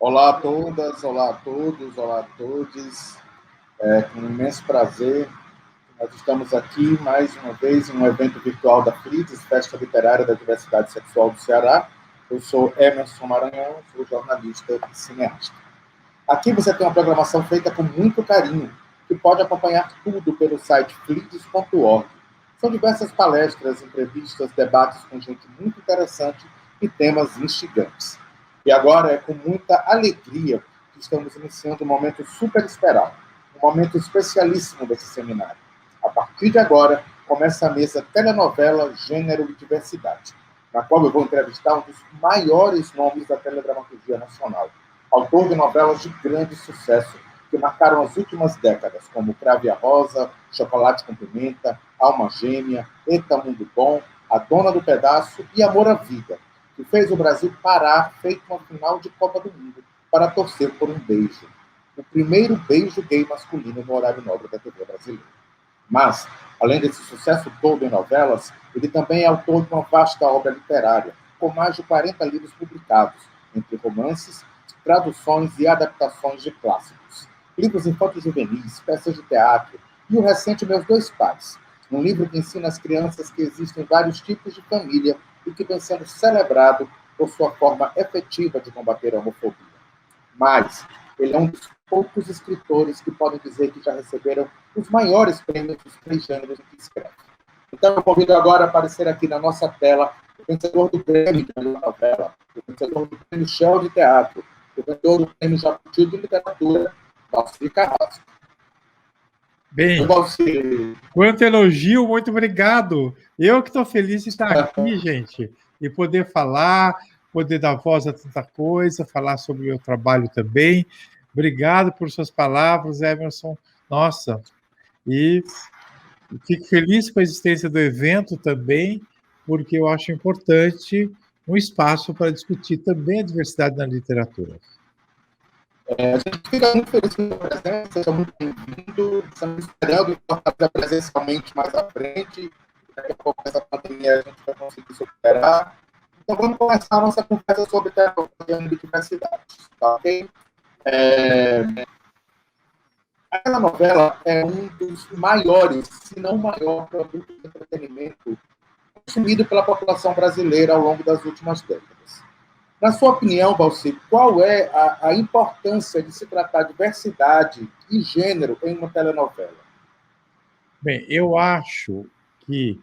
Olá a todas, olá a todos, olá a todos. Com um imenso prazer, nós estamos aqui mais uma vez em um evento virtual da FLIDES, Festa Literária da Diversidade Sexual do Ceará. Eu sou Emerson Maranhão, sou jornalista e cineasta. Aqui você tem uma programação feita com muito carinho, que pode acompanhar tudo pelo site flides.org. São diversas palestras, entrevistas, debates com gente muito interessante e temas instigantes. E agora é com muita alegria que estamos iniciando um momento super esperado, um momento especialíssimo desse seminário. A partir de agora, começa a mesa Telenovela, Gênero e Diversidade, na qual eu vou entrevistar um dos maiores nomes da teledramaturgia nacional, autor de novelas de grande sucesso que marcaram as últimas décadas, como Crave a Rosa, Chocolate com Pimenta, Alma Gêmea, Eita Mundo Bom, A Dona do Pedaço e Amor à Vida, que fez o Brasil parar feito uma final de Copa do Mundo para torcer por um beijo. O primeiro beijo gay masculino no horário nobre da TV brasileira. Mas, além desse sucesso todo em novelas, ele também é autor de uma vasta obra literária, com mais de 40 livros publicados, entre romances, traduções e adaptações de clássicos. Livros infanto-juvenis, peças de teatro e o recente Meus Dois Pais, um livro que ensina às crianças que existem vários tipos de família e que vem sendo celebrado por sua forma efetiva de combater a homofobia. Mas ele é um dos poucos escritores que podem dizer que já receberam os maiores prêmios dos 3 gêneros em que escreve. Então eu convido agora a aparecer aqui na nossa tela o vencedor do prêmio de melhor novela, o vencedor do prêmio Shell de Teatro, o vencedor do prêmio Jabuti de Literatura, Valcir Carrasco. Bem, quanto elogio, muito obrigado. Eu que estou feliz de estar aqui, gente, e poder falar, poder dar voz a tanta coisa, falar sobre o meu trabalho também. Obrigado por suas palavras, Emerson. Nossa, e fico feliz com a existência do evento também, porque eu acho importante um espaço para discutir também a diversidade na literatura. A gente fica muito feliz com a presença, seja muito bem-vindo. Estamos esperando a presencialmente mais à frente. Daqui a pouco, essa pandemia, a gente vai conseguir superar. Então, vamos começar a nossa conversa sobre tecnologia e diversidade. Tá, ok? Aquela novela é um dos maiores, se não o maior, produto de entretenimento consumido pela população brasileira ao longo das últimas décadas. Na sua opinião, Valcir, qual é a importância de se tratar diversidade e gênero em uma telenovela? Bem, eu acho que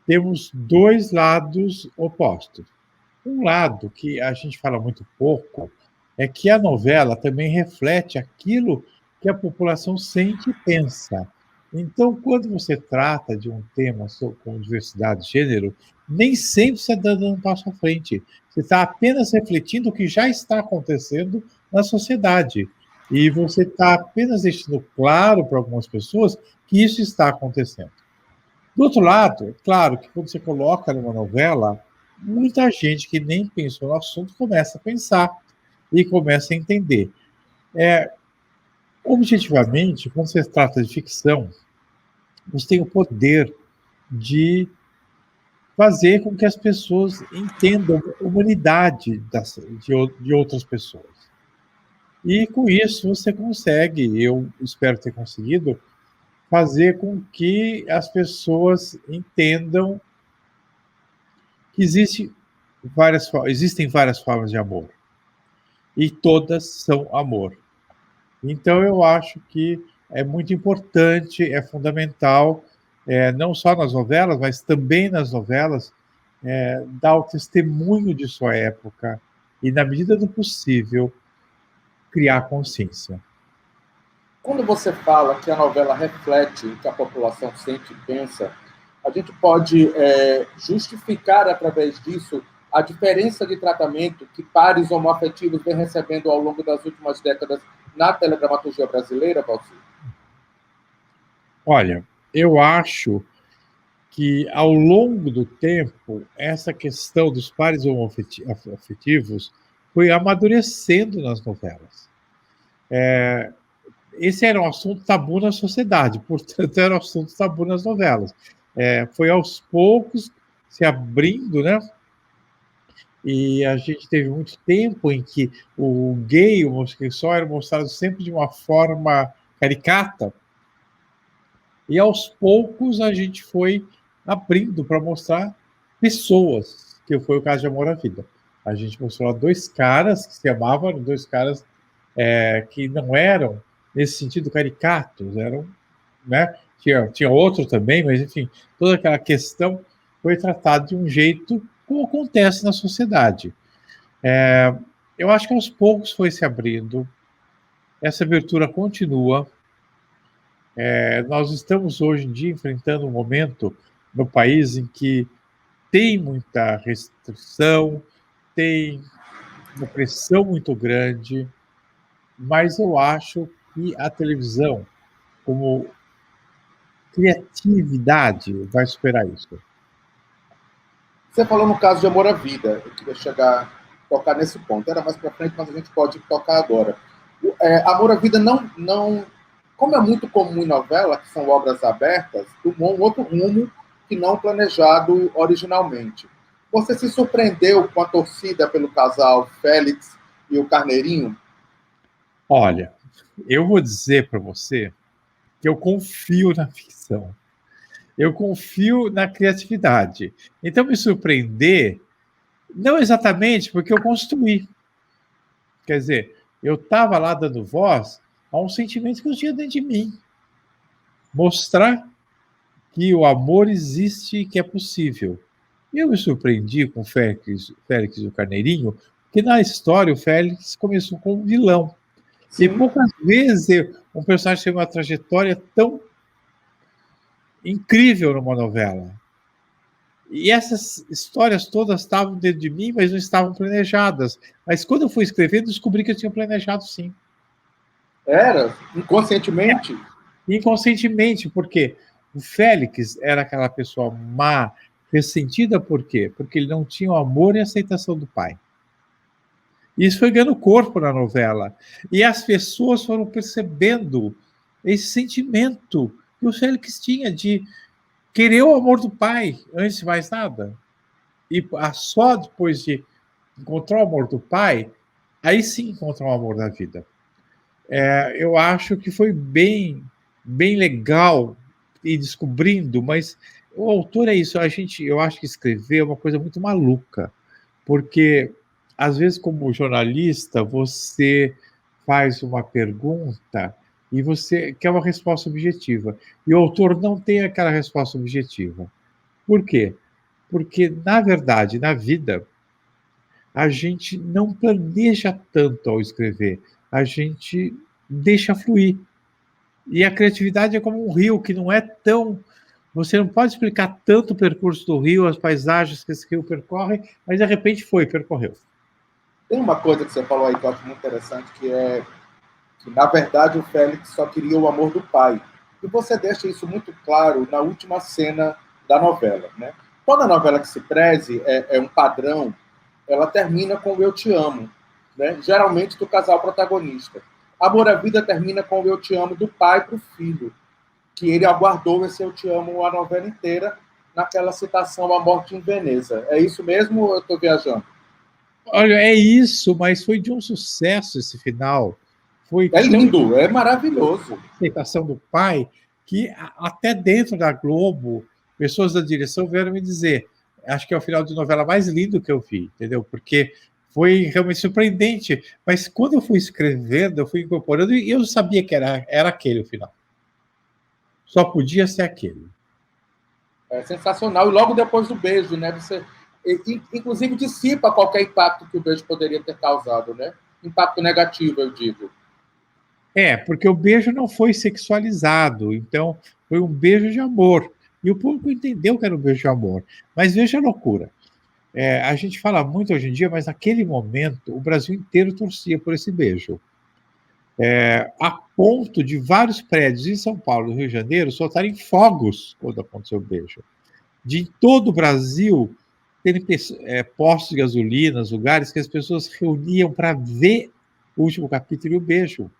temos 2 lados opostos. Um lado que a gente fala muito pouco é que a novela também reflete aquilo que a população sente e pensa. Então, quando você trata de um tema como diversidade de gênero, nem sempre você está dando um passo à frente. Você está apenas refletindo o que já está acontecendo na sociedade. E você está apenas deixando claro para algumas pessoas que isso está acontecendo. Do outro lado, é claro que quando você coloca numa novela, muita gente que nem pensou no assunto começa a pensar e começa a entender. Objetivamente, quando se trata de ficção, você tem o poder de fazer com que as pessoas entendam a humanidade de outras pessoas. E com isso você consegue, eu espero ter conseguido, fazer com que as pessoas entendam que existem várias formas de amor. E todas são amor. Então, eu acho que é muito importante, é fundamental, não só nas novelas, mas também nas novelas, dar o testemunho de sua época e, na medida do possível, criar consciência. Quando você fala que a novela reflete o que a população sente e pensa, a gente pode justificar, através disso, a diferença de tratamento que pares homoafetivos vêm recebendo ao longo das últimas décadas na teledramaturgia brasileira, Valcir? Olha, eu acho que, ao longo do tempo, essa questão dos pares homoafetivos foi amadurecendo nas novelas. Esse era um assunto tabu na sociedade, portanto, era um assunto tabu nas novelas. Foi aos poucos se abrindo, né? E a gente teve muito tempo em que o gay, o homossexual, era mostrado sempre de uma forma caricata, e aos poucos a gente foi abrindo para mostrar pessoas, que foi o caso de Amor à Vida. A gente mostrou dois caras que se amavam, dois caras que não eram, nesse sentido, caricatos, eram, né? Tinha outro também, mas, enfim, toda aquela questão foi tratada de um jeito como acontece na sociedade. Eu acho que aos poucos foi se abrindo, essa abertura continua. Nós estamos hoje em dia enfrentando um momento no país em que tem muita restrição, tem uma pressão muito grande, mas eu acho que a televisão, como criatividade, vai superar isso. Você falou no caso de Amor à Vida, eu queria tocar nesse ponto. Era mais para frente, mas a gente pode tocar agora. Amor à Vida não, como é muito comum em novela, que são obras abertas, tomou um outro rumo que não planejado originalmente. Você se surpreendeu com a torcida pelo casal Félix e o Carneirinho? Olha, eu vou dizer para você que eu confio na ficção. Eu confio na criatividade. Então, me surpreender, não exatamente porque eu construí. Quer dizer, eu estava lá dando voz a um sentimento que eu tinha dentro de mim. Mostrar que o amor existe e que é possível. E eu me surpreendi com o Félix e o Carneirinho, porque na história o Félix começou como vilão. Sim. E poucas vezes um personagem tem uma trajetória tão incrível numa novela. E essas histórias todas estavam dentro de mim, mas não estavam planejadas. Mas quando eu fui escrevendo, descobri que eu tinha planejado, sim. Era? Inconscientemente? Inconscientemente, porque o Félix era aquela pessoa má, ressentida, por quê? Porque ele não tinha o amor e a aceitação do pai. Isso foi ganhando corpo na novela. E as pessoas foram percebendo esse sentimento que o Félix tinha de querer o amor do pai, antes de mais nada. E só depois de encontrar o amor do pai, aí sim encontrar o amor da vida. Eu acho que foi bem legal ir descobrindo, mas o autor é isso. Eu acho que escrever é uma coisa muito maluca, porque às vezes, como jornalista, você faz uma pergunta e você quer uma resposta objetiva. E o autor não tem aquela resposta objetiva. Por quê? Porque, na verdade, na vida, a gente não planeja tanto ao escrever, a gente deixa fluir. E a criatividade é como um rio que não é tão... Você não pode explicar tanto o percurso do rio, as paisagens que esse rio percorre, mas de repente percorreu. Tem uma coisa que você falou aí que eu acho muito interessante, que é que, na verdade, o Félix só queria o amor do pai. E você deixa isso muito claro na última cena da novela, né? Toda novela que se preze é um padrão, ela termina com o eu te amo, né? Geralmente do casal protagonista. Amor à Vida termina com o eu te amo do pai para o filho, que ele aguardou esse eu te amo a novela inteira naquela citação A Morte em Veneza. É isso mesmo ou eu estou viajando? Olha, é isso, mas foi de um sucesso esse final. É lindo, é maravilhoso. A aceitação do pai, que até dentro da Globo, pessoas da direção vieram me dizer, acho que é o final de novela mais lindo que eu vi, entendeu? Porque foi realmente surpreendente. Mas quando eu fui escrevendo, eu fui incorporando, e eu sabia que era aquele o final. Só podia ser aquele. É sensacional. E logo depois do beijo, né? Você, inclusive, dissipa qualquer impacto que o beijo poderia ter causado, né? Impacto negativo, eu digo. Porque o beijo não foi sexualizado, então foi um beijo de amor. E o público entendeu que era um beijo de amor. Mas veja a loucura. A gente fala muito hoje em dia, mas naquele momento o Brasil inteiro torcia por esse beijo. A ponto de vários prédios em São Paulo e no Rio de Janeiro soltarem fogos quando aconteceu o beijo. De todo o Brasil terem postos de gasolina, lugares que as pessoas reuniam para ver o último capítulo e o beijo.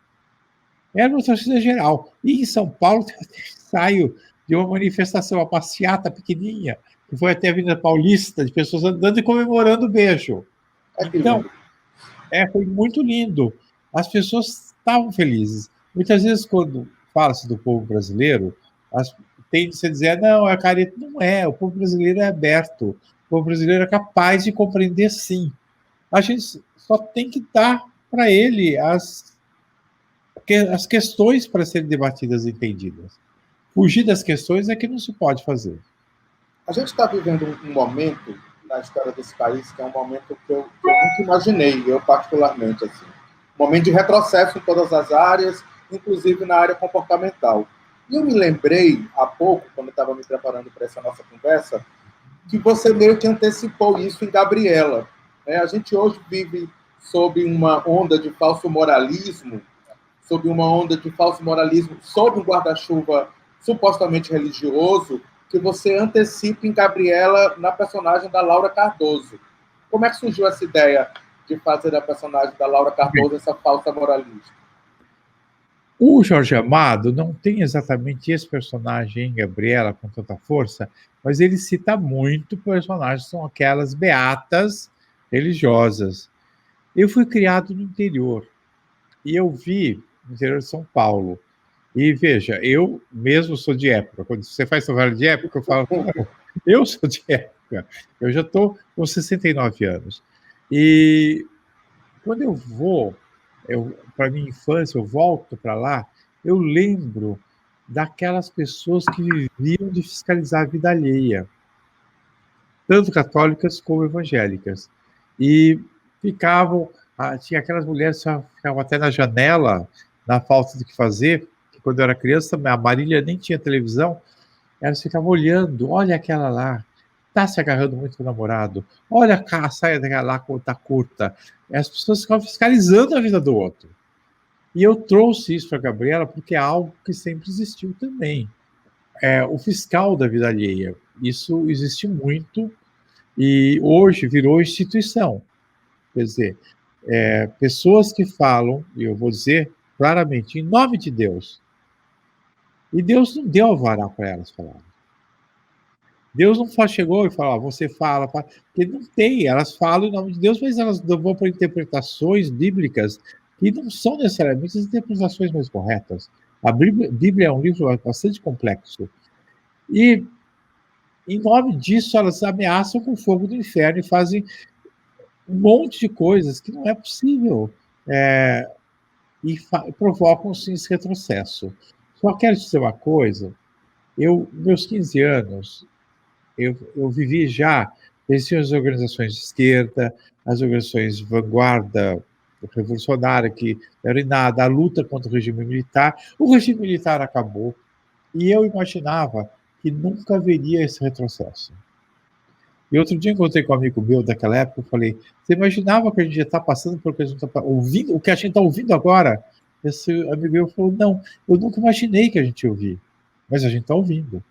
Era uma torcida geral. E em São Paulo tem até ensaio de uma manifestação, uma passeata pequenininha, que foi até a Avenida Paulista, de pessoas andando e comemorando o beijo. Então, foi muito lindo. As pessoas estavam felizes. Muitas vezes, quando fala-se do povo brasileiro, tende-se a dizer, não, é careta. Não é, o povo brasileiro é aberto. O povo brasileiro é capaz de compreender, sim. A gente só tem que dar para ele as questões para serem debatidas e entendidas. Fugir das questões é que não se pode fazer. A gente está vivendo um momento na história desse país que é um momento que eu nunca imaginei, eu particularmente, assim. Um momento de retrocesso em todas as áreas, inclusive na área comportamental. E eu me lembrei, há pouco, quando eu estava me preparando para essa nossa conversa, que você meio que antecipou isso em Gabriela. A gente hoje vive sob uma onda de falso moralismo, sob um guarda-chuva supostamente religioso, que você antecipa em Gabriela na personagem da Laura Cardoso. Como é que surgiu essa ideia de fazer a personagem da Laura Cardoso essa falsa moralista? O Jorge Amado não tem exatamente esse personagem em Gabriela com tanta força, mas ele cita muito personagens, são aquelas beatas religiosas. Eu fui criado no interior e eu vi no interior de São Paulo. E veja, eu mesmo sou de época. Quando você faz trabalho de época, eu falo, não, eu sou de época. Eu já estou com 69 anos. E quando eu vou para minha infância, eu volto para lá, eu lembro daquelas pessoas que viviam de fiscalizar a vida alheia, tanto católicas como evangélicas. E tinha aquelas mulheres que ficavam até na janela, na falta do que fazer, que quando eu era criança, a Marília nem tinha televisão, elas ficavam olhando, olha aquela lá, está se agarrando muito com o namorado, olha a saia daquela lá como está curta. As pessoas ficavam fiscalizando a vida do outro. E eu trouxe isso para a Gabriela porque é algo que sempre existiu também. O fiscal da vida alheia. Isso existe muito e hoje virou instituição. Quer dizer, pessoas que falam, e eu vou dizer claramente, em nome de Deus. E Deus não deu alvará para elas falarem. Deus não chegou e falou, você fala, porque não tem, elas falam em nome de Deus, mas elas vão para interpretações bíblicas que não são necessariamente as interpretações mais corretas. A Bíblia é um livro bastante complexo. E, em nome disso, elas ameaçam com o fogo do inferno e fazem um monte de coisas que não é possível e provocam, sim, esse retrocesso. Só quero dizer uma coisa, meus 15 anos, eu vivi já, existiam as organizações de esquerda, as organizações de vanguarda revolucionária, que era nada, a luta contra o regime militar. O regime militar acabou, e eu imaginava que nunca haveria esse retrocesso. E outro dia encontrei com um amigo meu daquela época, eu falei, você imaginava que a gente já está passando por o que a gente está ouvindo, o que a gente está ouvindo agora? Esse amigo meu falou, não, eu nunca imaginei que a gente ia ouvir, mas a gente está ouvindo.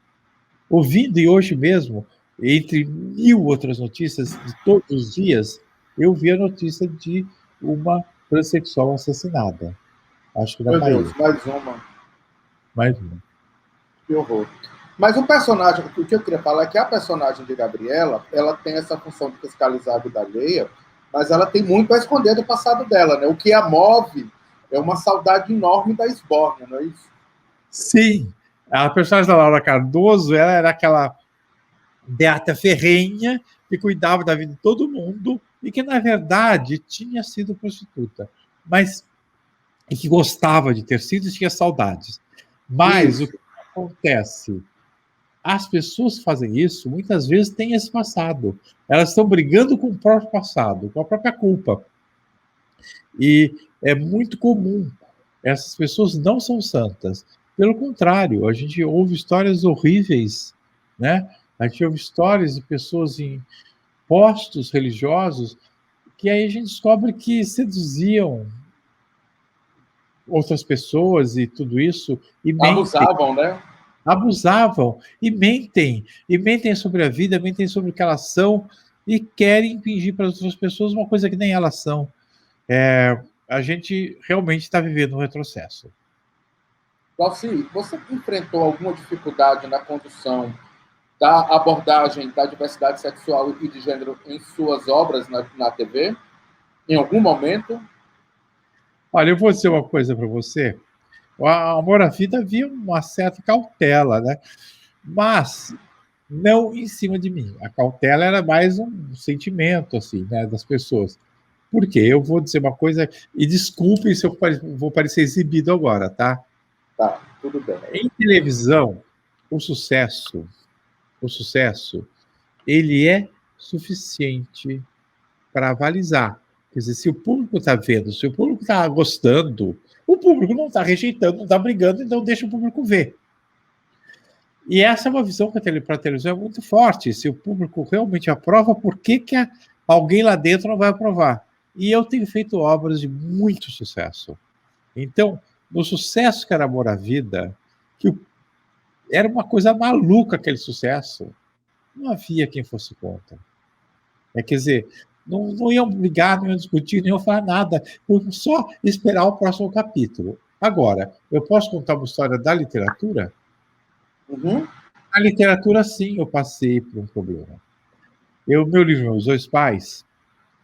Ouvindo, e hoje mesmo, entre 1000 outras notícias de todos os dias, eu vi a notícia de uma transexual assassinada. Acho que na Bahia. Deus, mais uma. Mais uma. Que horror. Mas o personagem, o que eu queria falar é que a personagem de Gabriela, ela tem essa função de fiscalizar a vida alheia, mas ela tem muito a esconder do passado dela, né? O que a move é uma saudade enorme da Esbórnia, não é isso? Sim. A personagem da Laura Cardoso, ela era aquela beata ferrenha que cuidava da vida de todo mundo e que, na verdade, tinha sido prostituta, mas e que gostava de ter sido e tinha saudades. Mas o que acontece? As pessoas que fazem isso, muitas vezes, têm esse passado. Elas estão brigando com o próprio passado, com a própria culpa. E é muito comum. Essas pessoas não são santas. Pelo contrário, a gente ouve histórias horríveis, né? A gente ouve histórias de pessoas em postos religiosos que aí a gente descobre que seduziam outras pessoas e tudo isso. E abusavam, né? Abusavam e mentem sobre a vida, mentem sobre o que elas são, e querem impingir para as outras pessoas uma coisa que nem elas são. A gente realmente está vivendo um retrocesso. Glauci, você enfrentou alguma dificuldade na condução da abordagem da diversidade sexual e de gênero em suas obras na TV? Em algum momento? Olha, eu vou dizer uma coisa para você. O Amor à Vida havia uma certa cautela, né? Mas não em cima de mim. A cautela era mais um sentimento, assim, né, das pessoas. Por quê? Eu vou dizer uma coisa, e desculpe se eu vou parecer exibido agora, tá? Tá, tudo bem. Em televisão, o sucesso, ele é suficiente para avalizar. Quer dizer, se o público está vendo, se o público está gostando, o público não está rejeitando, não está brigando, então deixa o público ver. E essa é uma visão que para a televisão é muito forte. Se o público realmente aprova, por que alguém lá dentro não vai aprovar? E eu tenho feito obras de muito sucesso. Então, no sucesso que era Amor à Vida, que era uma coisa maluca aquele sucesso, não havia quem fosse contra. Quer dizer, não iam brigar, não iam discutir, não iam falar nada, iam só esperar o próximo capítulo. Agora, eu posso contar uma história da literatura? Uhum. Na literatura, sim, eu passei por um problema. Meu livro, Meus Dois Pais,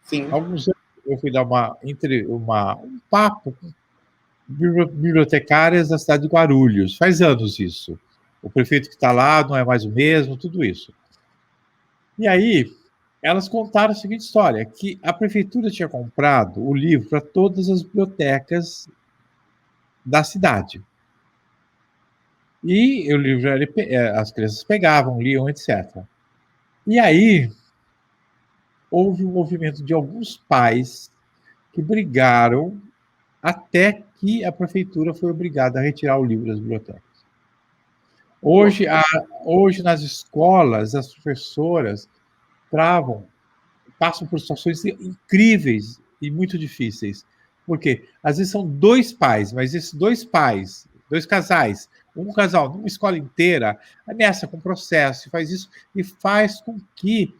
Sim. alguns anos eu fui dar um papo com bibliotecárias da cidade de Guarulhos. Faz anos isso. O prefeito que está lá não é mais o mesmo, tudo isso. E aí, elas contaram a seguinte história, que a prefeitura tinha comprado o livro para todas as bibliotecas da cidade. E o livro, as crianças pegavam, liam, etc. E aí, houve um movimento de alguns pais que brigaram até que a prefeitura foi obrigada a retirar o livro das bibliotecas. Hoje nas escolas, as professoras passam por situações incríveis e muito difíceis. Porque às vezes são dois pais, mas esses dois casais, um casal numa escola inteira, ameaça com processo, faz isso e faz com que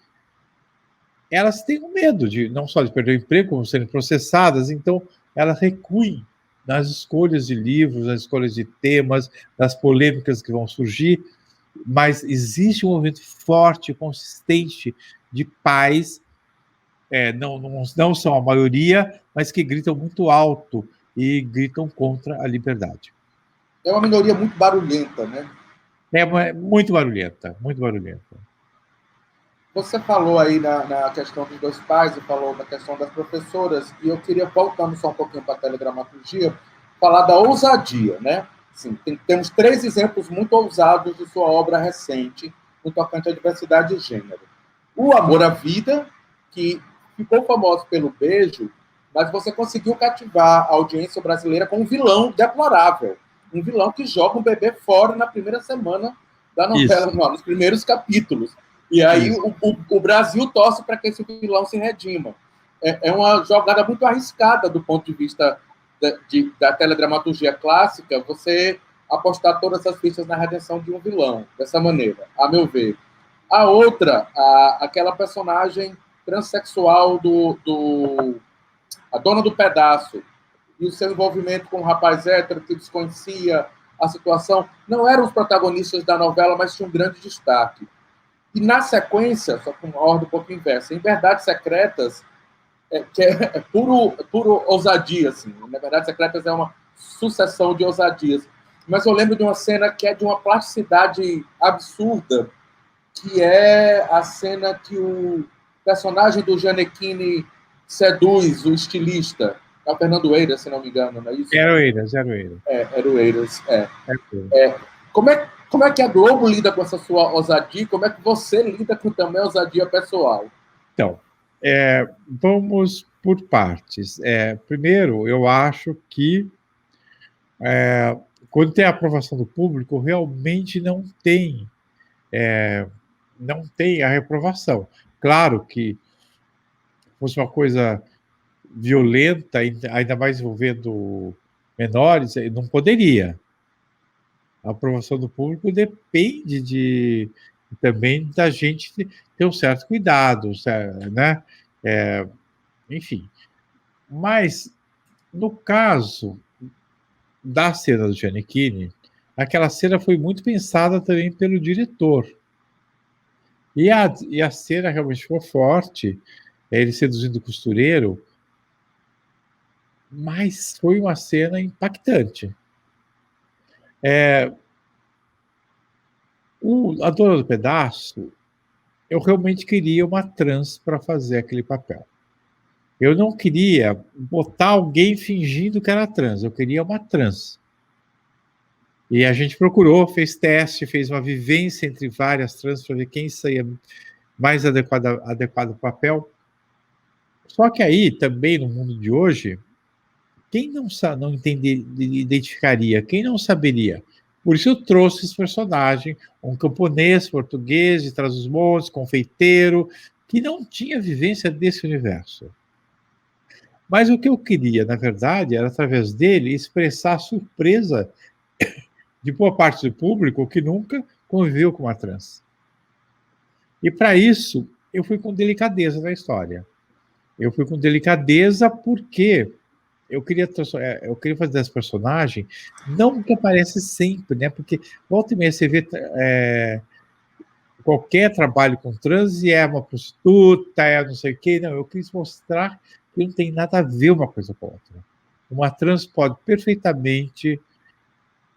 elas tenham medo de não só de perder o emprego, como serem processadas, então elas recuem nas escolhas de livros, nas escolhas de temas, nas polêmicas que vão surgir, mas existe um movimento forte, consistente de pais, não são a maioria, mas que gritam muito alto e gritam contra a liberdade. É uma minoria muito barulhenta, né? É muito barulhenta, muito barulhenta. Você falou aí na questão dos dois pais e falou na questão das professoras, e eu queria, voltando só um pouquinho para a teledramaturgia, falar da ousadia, né? Sim, temos 3 exemplos muito ousados de sua obra recente, no tocante à diversidade de gênero. O Amor à Vida, que ficou famoso pelo beijo, mas você conseguiu cativar a audiência brasileira com um vilão deplorável. Um vilão que joga um bebê fora na primeira semana da novela, nos primeiros capítulos. E aí o Brasil torce para que esse vilão se redima. É uma jogada muito arriscada do ponto de vista da teledramaturgia clássica, você apostar todas as fichas na redenção de um vilão, dessa maneira, a meu ver. A outra, aquela personagem transexual a dona do pedaço, e o seu envolvimento com um rapaz hétero que desconhecia a situação, não eram os protagonistas da novela, mas tinham um grande destaque. E na sequência, só com uma ordem um pouco inversa, em Verdades Secretas, que é puro ousadia, assim. Na Verdades Secretas é uma sucessão de ousadias. Mas eu lembro de uma cena que é de uma plasticidade absurda, que é a cena que o personagem do Gianecchini seduz o estilista. É o Fernando Eiras, se não me engano, não é isso? Era o Eiras. Era o Eiras, Como é que a Globo lida com essa sua ousadia? Como é que você lida com também a ousadia pessoal? Então, vamos por partes. Primeiro, eu acho que quando tem a aprovação do público, realmente não tem a reprovação. Claro que fosse uma coisa violenta, ainda mais envolvendo menores, não poderia. A aprovação do público depende também da gente ter um certo cuidado, né? Enfim. Mas, no caso da cena do Giannichini, aquela cena foi muito pensada também pelo diretor. E a cena realmente ficou forte, ele seduzindo o costureiro, mas foi uma cena impactante. A Dona do Pedaço, eu realmente queria uma trans para fazer aquele papel. Eu não queria botar alguém fingindo que era trans, eu queria uma trans. E a gente procurou, fez teste, fez uma vivência entre várias trans para ver quem saía mais adequado ao papel. Só que aí, também no mundo de hoje, quem não identificaria, quem não saberia? Por isso eu trouxe esse personagem, um camponês português de Trás-os-Montes, confeiteiro, que não tinha vivência desse universo. Mas o que eu queria, na verdade, era, através dele, expressar a surpresa de boa parte do público que nunca conviveu com uma trans. E, para isso, eu fui com delicadeza na história. Eu fui com delicadeza porque eu queria fazer esse personagem, não que aparece sempre, né? Porque volta e meia você vê qualquer trabalho com trans e é uma prostituta, é não sei o quê. Não, eu quis mostrar que não tem nada a ver uma coisa com a outra. Uma trans pode perfeitamente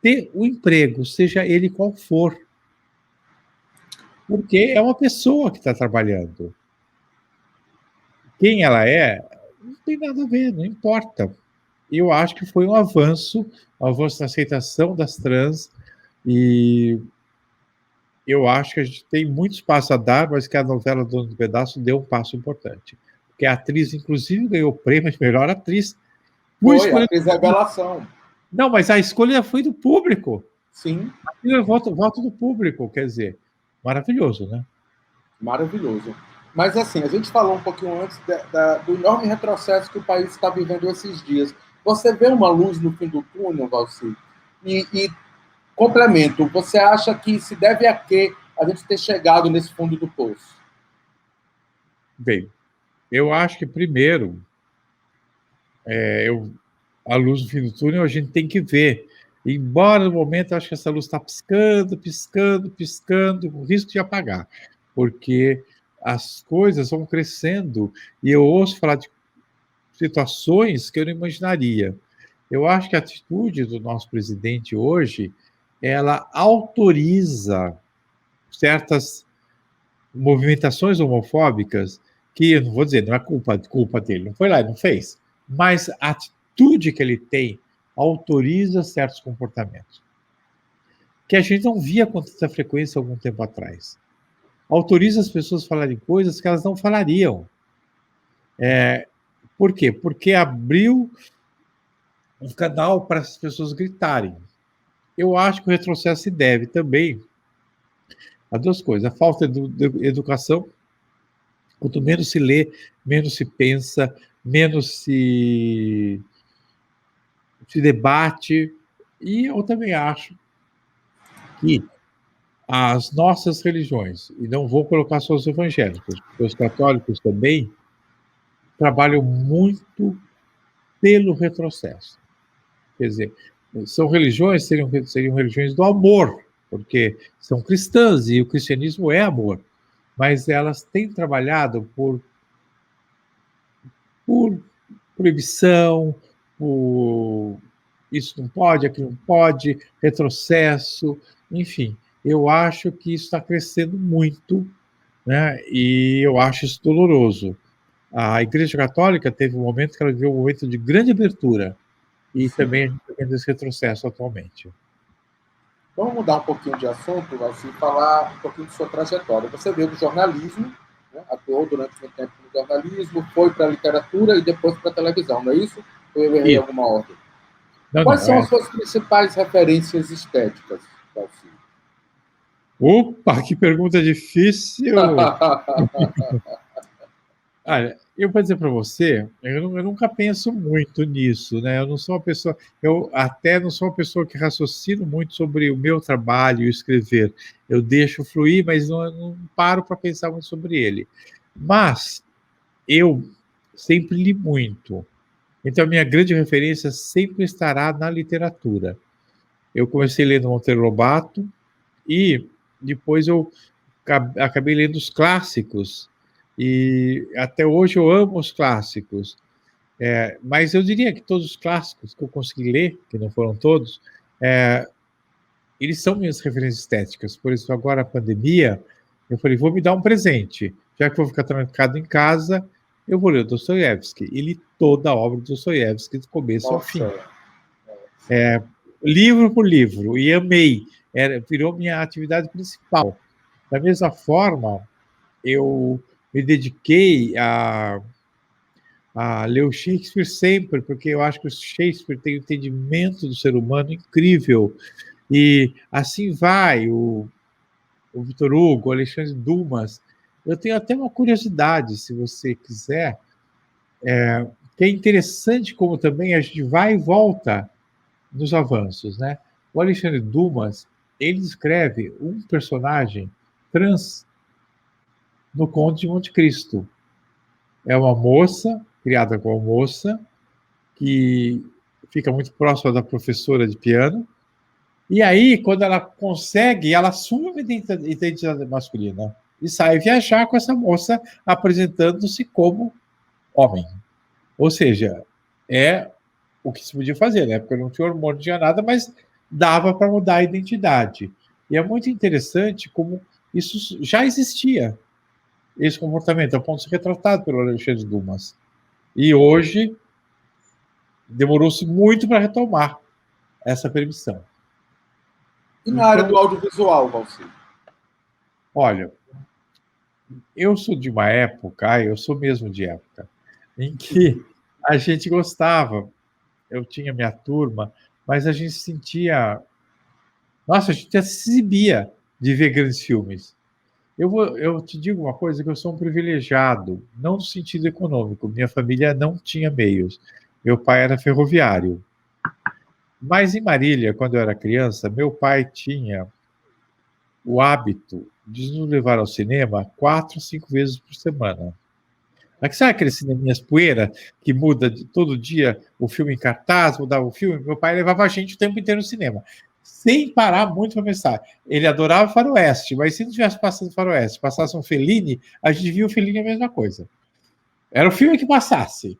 ter o emprego, seja ele qual for, porque é uma pessoa que está trabalhando. Quem ela é, não tem nada a ver, não importa. Eu acho que foi um avanço na aceitação das trans, e eu acho que a gente tem muitos passos a dar, mas que a novela Dono do Pedaço deu um passo importante. Porque a atriz, inclusive, ganhou o prêmio de melhor atriz. Foi, a atriz revelação. Não, mas a escolha foi do público. Sim. O voto do público, quer dizer, maravilhoso, né? Maravilhoso. Mas, assim, a gente falou um pouquinho antes do enorme retrocesso que o país está vivendo esses dias. Você vê uma luz no fim do túnel, Valci? E complemento, você acha que se deve a quê a gente ter chegado nesse fundo do poço? Bem, eu acho que, primeiro, a luz no fim do túnel a gente tem que ver. Embora, no momento, eu acho que essa luz está piscando, piscando, piscando, com risco de apagar. Porque as coisas vão crescendo e eu ouço falar de situações que eu não imaginaria. Eu acho que a atitude do nosso presidente hoje, ela autoriza certas movimentações homofóbicas que, eu não vou dizer, não é culpa dele, não foi lá, não fez, mas a atitude que ele tem autoriza certos comportamentos que a gente não via com tanta frequência algum tempo atrás. Autoriza as pessoas a falarem coisas que elas não falariam. Por quê? Porque abriu um canal para as pessoas gritarem. Eu acho que o retrocesso se deve também a duas coisas: a falta de educação. Quanto menos se lê, menos se pensa, menos se debate. E eu também acho que as nossas religiões, e não vou colocar só os evangélicos, os católicos também, trabalham muito pelo retrocesso. Quer dizer, são religiões, seriam religiões do amor, porque são cristãs e o cristianismo é amor, mas elas têm trabalhado por proibição, por isso não pode, aquilo não pode, retrocesso, enfim. Eu acho que isso está crescendo muito, né? E eu acho isso doloroso. A Igreja Católica teve um momento que ela viveu um momento de grande abertura, e também a gente está vendo esse retrocesso atualmente. Vamos mudar um pouquinho de assunto, assim, falar um pouquinho de sua trajetória. Você veio do jornalismo, né? Atuou durante muito tempo no jornalismo, foi para a literatura e depois para a televisão, não é isso? Ou eu errei alguma ordem? Quais são as suas principais referências estéticas, Valci? Opa, que pergunta difícil! Olha, eu vou dizer para você, eu nunca penso muito nisso, né? Eu não sou uma pessoa, eu até não sou uma pessoa que raciocino muito sobre o meu trabalho e escrever. Eu deixo fluir, mas não paro para pensar muito sobre ele. Mas eu sempre li muito. Então, a minha grande referência sempre estará na literatura. Eu comecei lendo Monteiro Lobato e depois eu acabei lendo os clássicos. E até hoje eu amo os clássicos. Mas eu diria que todos os clássicos que eu consegui ler, que não foram todos, eles são minhas referências estéticas. Por isso, agora a pandemia, eu falei, vou me dar um presente. Já que vou ficar trancado em casa, eu vou ler Dostoiévski. E li toda a obra de Dostoiévski, do começo ao fim. Nossa, Livro por livro, e amei. Virou minha atividade principal. Da mesma forma, eu me dediquei a ler o Shakespeare sempre, porque eu acho que o Shakespeare tem um entendimento do ser humano incrível. E assim vai o Victor Hugo, o Alexandre Dumas. Eu tenho até uma curiosidade, se você quiser, que é interessante como também a gente vai e volta nos avanços, né? O Alexandre Dumas, ele escreve um personagem trans no Conde de Monte Cristo. É uma moça, criada como moça, que fica muito próxima da professora de piano. E aí, quando ela consegue, ela assume a identidade masculina e sai viajar com essa moça, apresentando-se como homem. Ou seja, é o que se podia fazer, né? Porque não tinha hormônio, não tinha nada, mas dava para mudar a identidade. E é muito interessante como isso já existia, esse comportamento, a ponto de ser retratado pelo Alexandre Dumas. E hoje demorou-se muito para retomar essa permissão. e na área Então, do audiovisual, Valci? olha, eu sou de uma época, eu sou mesmo de época, em que a gente gostava, eu tinha minha turma, mas a gente sentia. Nossa, a gente até se exibia de ver grandes filmes. Eu te digo uma coisa, que eu sou um privilegiado, não no sentido econômico, minha família não tinha meios. Meu pai era ferroviário. Mas em Marília, quando eu era criança, meu pai tinha o hábito de nos levar ao cinema 4, 5 vezes por semana. Mas sabe aquele cineminhas poeira que muda todo dia o filme em cartaz, mudava o filme? Meu pai levava a gente o tempo inteiro no cinema, sem parar muito para pensar. Ele adorava faroeste, mas se não tivesse passado faroeste, passasse um Fellini, a gente via o Fellini a mesma coisa. Era o filme que passasse.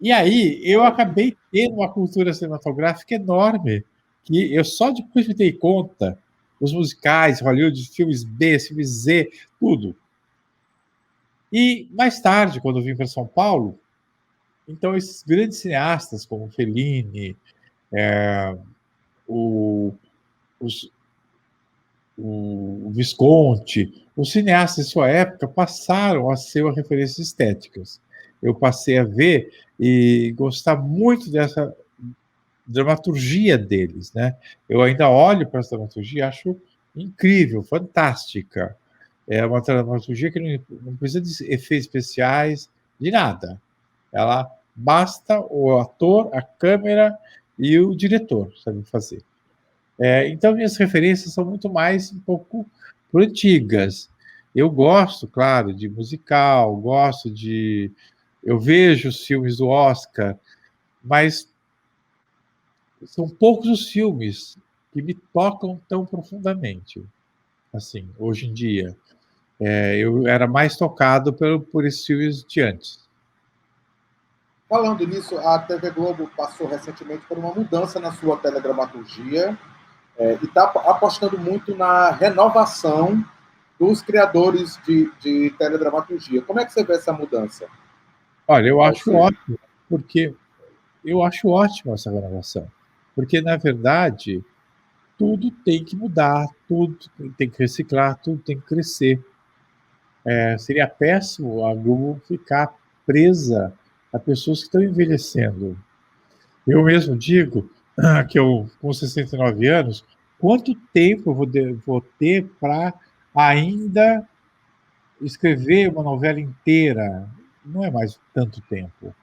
E aí eu acabei tendo uma cultura cinematográfica enorme, que eu só depois me dei conta, os musicais, Hollywood, filmes B, filmes Z, tudo. E mais tarde, quando eu vim para São Paulo, então esses grandes cineastas como Fellini, o, os, o Visconti, os cineastas de sua época passaram a ser referências estéticas. Eu passei a ver e gostar muito dessa dramaturgia deles, né? Eu ainda olho para essa dramaturgia e acho incrível, fantástica. É uma dramaturgia que não precisa de efeitos especiais, de nada. Ela basta o ator, a câmera e o diretor sabe fazer. Então, minhas referências são muito mais um pouco antigas. Eu gosto, claro, de musical, gosto de. Eu vejo os filmes do Oscar, mas são poucos os filmes que me tocam tão profundamente, assim, hoje em dia. Eu era mais tocado por esses filmes de antes. Falando nisso, a TV Globo passou recentemente por uma mudança na sua teledramaturgia e está apostando muito na renovação dos criadores de teledramaturgia. Como é que você vê essa mudança? Olha, eu acho Você? ótimo, porque eu acho ótimo essa renovação, porque na verdade tudo tem que mudar, tudo tem que reciclar, tudo tem que crescer. Seria péssimo a Globo ficar presa a pessoas que estão envelhecendo. Eu mesmo digo que eu, com 69 anos, quanto tempo eu vou ter para ainda escrever uma novela inteira? não é mais tanto tempo.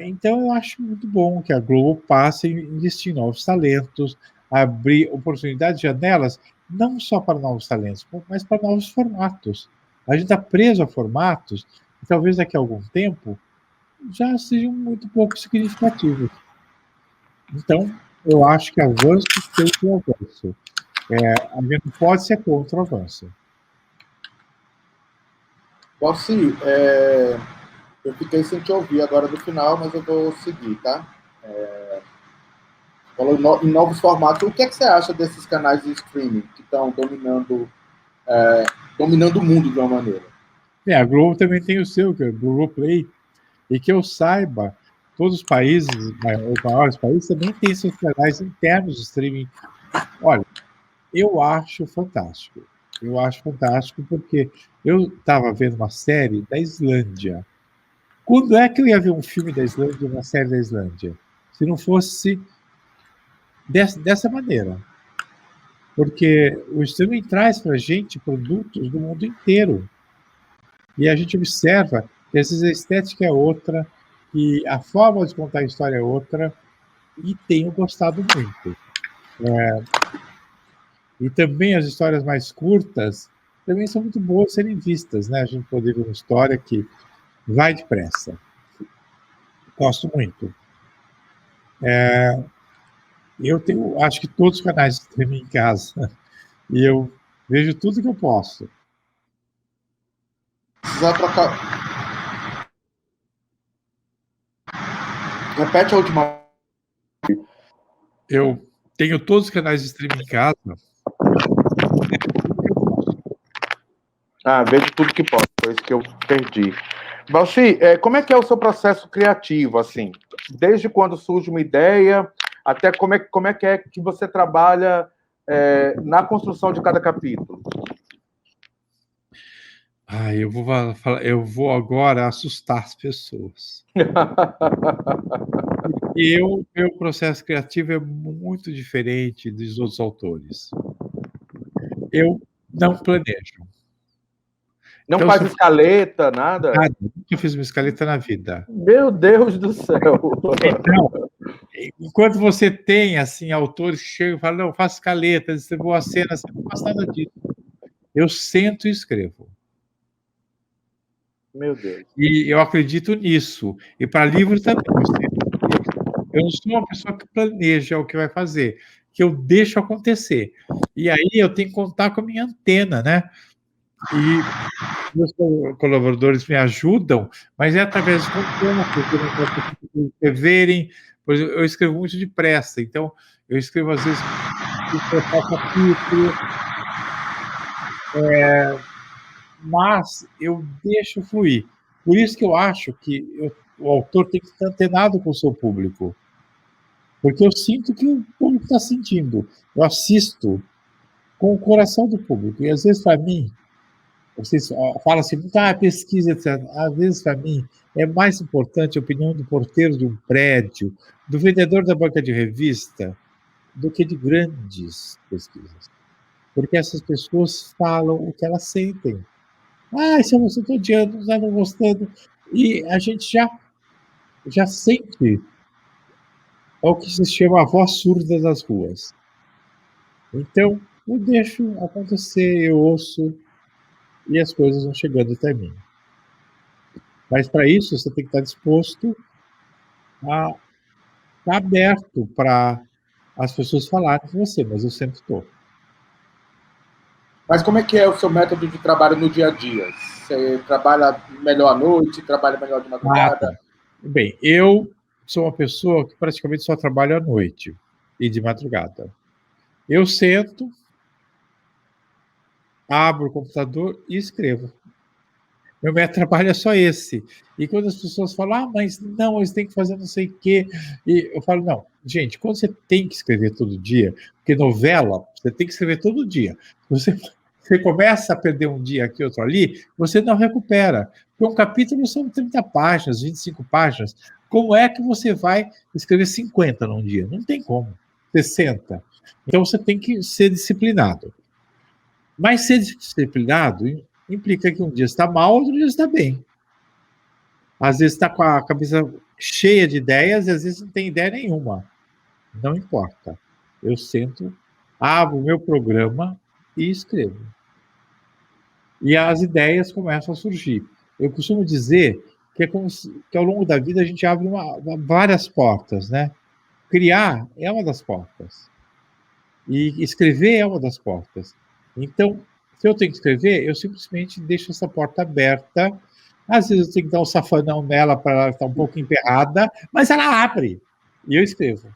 Então, eu acho muito bom que a Globo passe a investir em novos talentos, abrir oportunidades, janelas, não só para novos talentos, mas para novos formatos. A gente está preso a formatos que talvez daqui a algum tempo já sejam muito pouco significativos. Então, eu acho que avanço tem que avanço. A gente não pode ser contra o avanço. Valci, eu fiquei sem te ouvir agora no final, mas eu vou seguir, tá? Falou em novos formatos. O que é que você acha desses canais de streaming que estão dominando o mundo de uma maneira? A Globo também tem o seu, que é o Globoplay, e que eu saiba, todos os países, os maiores países, também têm seus canais internos de streaming. Olha, eu acho fantástico. Eu acho fantástico porque eu estava vendo uma série da Islândia. Quando é que eu ia ver um filme da Islândia, uma série da Islândia? Se não fosse dessa maneira. Porque o streaming traz para a gente produtos do mundo inteiro. E a gente observa que às vezes a estética é outra, que a forma de contar a história é outra, e tenho gostado muito. E também as histórias mais curtas também são muito boas de serem vistas, né? A gente poder ver uma história que vai depressa. Gosto muito. Eu tenho, acho que todos os canais de streaming em casa, e eu vejo tudo que eu posso. Precisa trocar. Repete a última. Eu tenho todos os canais de streaming em casa. Vejo tudo que posso, foi isso que eu perdi. Valci, como é que é o seu processo criativo, assim? Desde quando surge uma ideia, até como é que você trabalha na construção de cada capítulo? Eu vou agora assustar as pessoas. Meu processo criativo é muito diferente dos outros autores. Eu não planejo. Não Então, faz escaleta, nada? Nunca fiz uma escaleta na vida. Meu Deus do céu! Então, enquanto você tem, assim, autores que chegam e falam, não, faço escaleta, distribuo a cena, você não faz nada disso. Eu sento e escrevo. Meu Deus. E eu acredito nisso. E para livros também. Eu não sou uma pessoa que planeja o que vai fazer, que eu deixo acontecer. E aí eu tenho que contar com a minha antena, né? E meus colaboradores me ajudam, mas é através de contato, que eu não posso escreverem, pois eu escrevo muito depressa, então eu escrevo às vezes capítulo, mas eu deixo fluir. Por isso que eu acho que o autor tem que estar antenado com o seu público, porque eu sinto que o público está sentindo. Eu assisto com o coração do público, e às vezes para mim vocês falam assim, pesquisa, etc. Às vezes, para mim, é mais importante a opinião do porteiro de um prédio, do vendedor da banca de revista, do que de grandes pesquisas. Porque essas pessoas falam o que elas sentem. Isso eu estou odiando, não estou gostando. E a gente já sente o que se chama a voz surda das ruas. Então, eu deixo acontecer, eu ouço, e as coisas vão chegando até mim. Mas para isso você tem que estar disposto a estar aberto para as pessoas falarem com você, mas eu sempre estou. Mas como é que é o seu método de trabalho no dia a dia? Você trabalha melhor à noite, trabalha melhor de madrugada? Bem, eu sou uma pessoa que praticamente só trabalho à noite e de madrugada. Eu sento, abro o computador e escrevo. Meu método de trabalho é só esse. E quando as pessoas falam, mas não, eles têm que fazer não sei o quê. E eu falo, não, gente, quando você tem que escrever todo dia, porque novela, você tem que escrever todo dia. Você começa a perder um dia aqui, outro ali, você não recupera. Porque um capítulo são 30 páginas, 25 páginas. Como é que você vai escrever 50 num dia? Não tem como. 60. Então você tem que ser disciplinado. Mas ser disciplinado implica que um dia está mal, outro dia está bem. Às vezes está com a cabeça cheia de ideias e às vezes não tem ideia nenhuma. Não importa. Eu sento, abro o meu programa e escrevo. E as ideias começam a surgir. Eu costumo dizer que é como que ao longo da vida a gente abre várias portas, né? Criar é uma das portas. E escrever é uma das portas. Então, se eu tenho que escrever, eu simplesmente deixo essa porta aberta. Às vezes eu tenho que dar um safanão nela para ela estar um pouco emperrada, mas ela abre. E eu escrevo.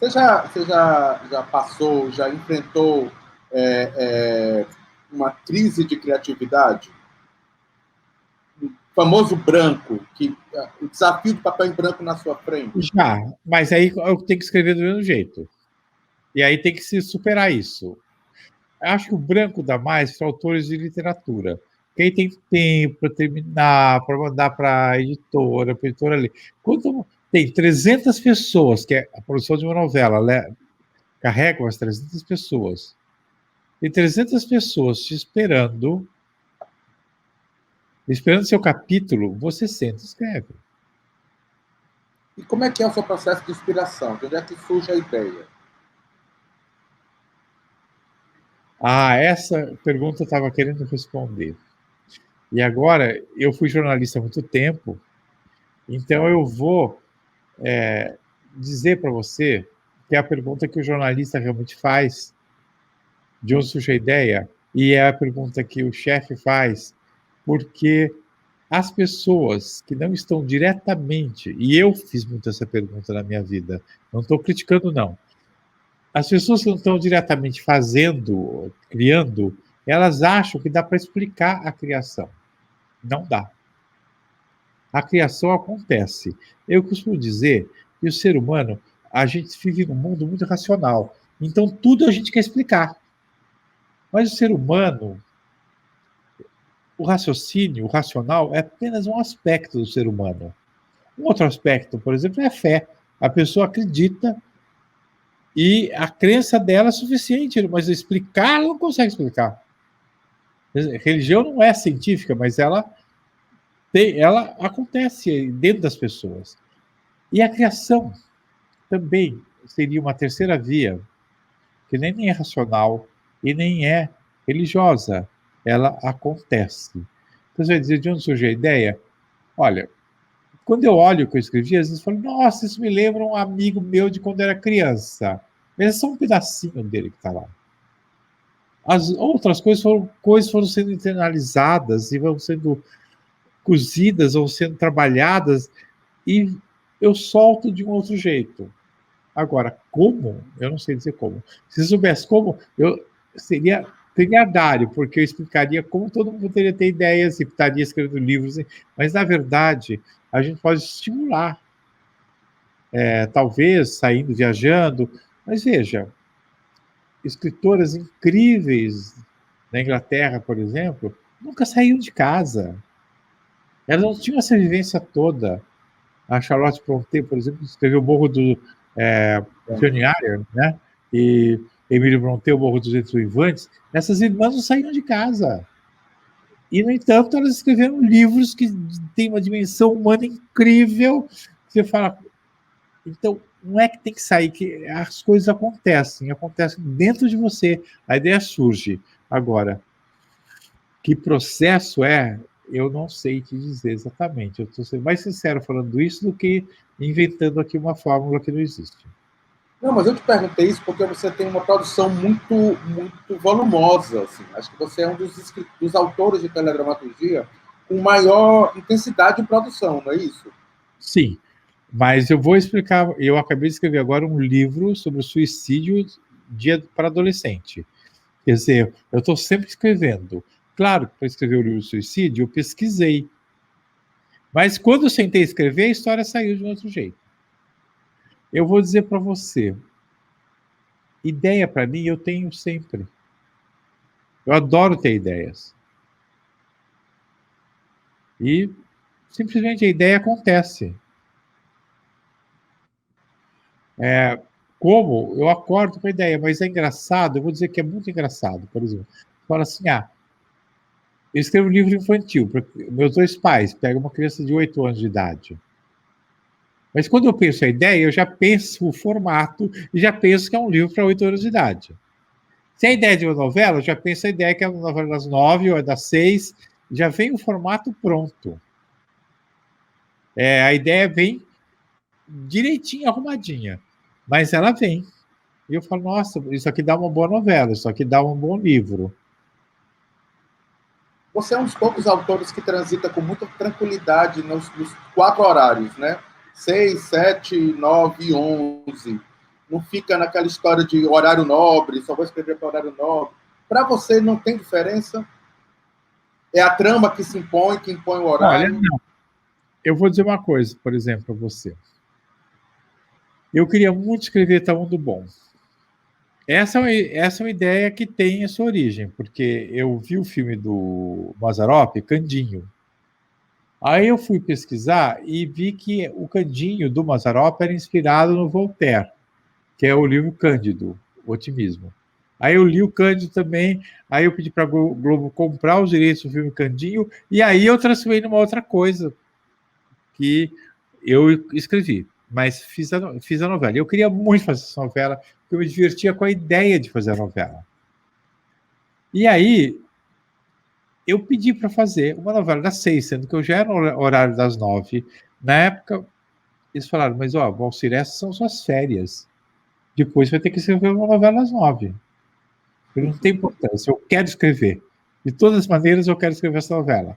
Você já passou, já enfrentou uma crise de criatividade? O famoso branco, o desafio do papel em branco na sua frente. Já, mas aí eu tenho que escrever do mesmo jeito. E aí tem que se superar isso. Acho que o branco dá mais para autores de literatura. Quem tem tempo para terminar, para mandar para a editora ler. Quando tem 300 pessoas, que é a produção de uma novela, carrega umas 300 pessoas. Tem 300 pessoas te esperando seu capítulo, você senta e escreve. E como é que é o seu processo de inspiração? De onde é que surge a ideia? Essa pergunta eu estava querendo responder. E agora, eu fui jornalista há muito tempo, então eu vou dizer para você que é a pergunta que o jornalista realmente faz, de onde surge a ideia, e é a pergunta que o chefe faz, porque as pessoas que não estão diretamente, e eu fiz muito essa pergunta na minha vida, não estou criticando, não. As pessoas que não estão diretamente fazendo, criando, elas acham que dá para explicar a criação. Não dá. A criação acontece. Eu costumo dizer que o ser humano, a gente vive num mundo muito racional. Então, tudo a gente quer explicar. Mas o ser humano, o raciocínio, o racional, é apenas um aspecto do ser humano. Um outro aspecto, por exemplo, é a fé. A pessoa acredita e a crença dela é suficiente, mas explicar, ela não consegue explicar. Religião não é científica, mas ela acontece dentro das pessoas. E a criação também seria uma terceira via, que nem é racional e nem é religiosa. Ela acontece. Então, você vai dizer, de onde surgiu a ideia? Olha, quando eu olho o que eu escrevi, às vezes eu falo, nossa, isso me lembra um amigo meu de quando era criança. Mas é só um pedacinho dele que está lá. As outras coisas foram sendo internalizadas e vão sendo cozidas ou sendo trabalhadas e eu solto de um outro jeito. Agora, como? Eu não sei dizer como. Se eu soubesse como, eu seria trilhardário, porque eu explicaria como todo mundo poderia ter ideias e estaria escrevendo livros. Mas, na verdade, a gente pode estimular, talvez saindo, viajando. Mas veja, escritoras incríveis na Inglaterra, por exemplo, nunca saíram de casa. Elas não tinham essa vivência toda. A Charlotte Brontë, por exemplo, escreveu o Morro do Pioneer, né? E Emílio Brontë, o Morro dos Ventos Uivantes. Essas irmãs não saíram de casa. E, no entanto, elas escreveram livros que têm uma dimensão humana incrível. Você fala, então, não é que tem que sair, que as coisas acontecem dentro de você, a ideia surge. Agora, que processo é, eu não sei te dizer exatamente. Eu estou sendo mais sincero falando isso do que inventando aqui uma fórmula que não existe. Não, mas eu te perguntei isso porque você tem uma produção muito, muito volumosa. Assim. Acho que você é um dos autores de teledramaturgia com maior intensidade de produção, não é isso? Sim, mas eu vou explicar. Eu acabei de escrever agora um livro sobre o suicídio para adolescente. Quer dizer, eu estou sempre escrevendo. Claro que para escrever o livro do suicídio, eu pesquisei. Mas quando eu sentei a escrever, a história saiu de um outro jeito. Eu vou dizer para você, ideia para mim eu tenho sempre. Eu adoro ter ideias. E simplesmente a ideia acontece. Como? Eu acordo com a ideia, mas é engraçado, eu vou dizer que é muito engraçado, por exemplo. Fala assim, Eu escrevo um livro infantil, para meus dois pais pegam uma criança de 8 anos de idade. Mas quando eu penso a ideia, eu já penso o formato e já penso que é um livro para 8 anos de idade. Se a ideia é de uma novela, eu já penso a ideia que é uma novela das 9 ou é das 6, já vem o formato pronto. A ideia vem direitinho, arrumadinha, mas ela vem. E eu falo, nossa, isso aqui dá uma boa novela, isso aqui dá um bom livro. Você é um dos poucos autores que transita com muita tranquilidade nos 4 horários, né? 6, 7, 9 e 11. Não fica naquela história de horário nobre, só vou escrever para horário nobre. Para você não tem diferença? É a trama que se impõe, que impõe o horário? Olha, não. Eu vou dizer uma coisa, por exemplo, para você. Eu queria muito escrever Tá Mundo Bom. Essa é uma ideia que tem a sua origem, porque eu vi o filme do Mazzaropi, Candinho. Aí eu fui pesquisar e vi que o Candinho do Mazzaropi era inspirado no Voltaire, que é o livro Cândido, o Otimismo. Aí eu li o Cândido também, aí eu pedi para a Globo comprar os direitos do filme Candinho, e aí eu transformei numa outra coisa que eu escrevi, mas fiz a novela. Eu queria muito fazer essa novela, porque eu me divertia com a ideia de fazer a novela. E aí eu pedi para fazer uma novela das 6, sendo que eu já era no horário das 9. Na época, eles falaram, mas, Valcir, essas são suas férias. Depois vai ter que escrever uma novela às 9. Não tem importância, eu quero escrever. De todas as maneiras, eu quero escrever essa novela.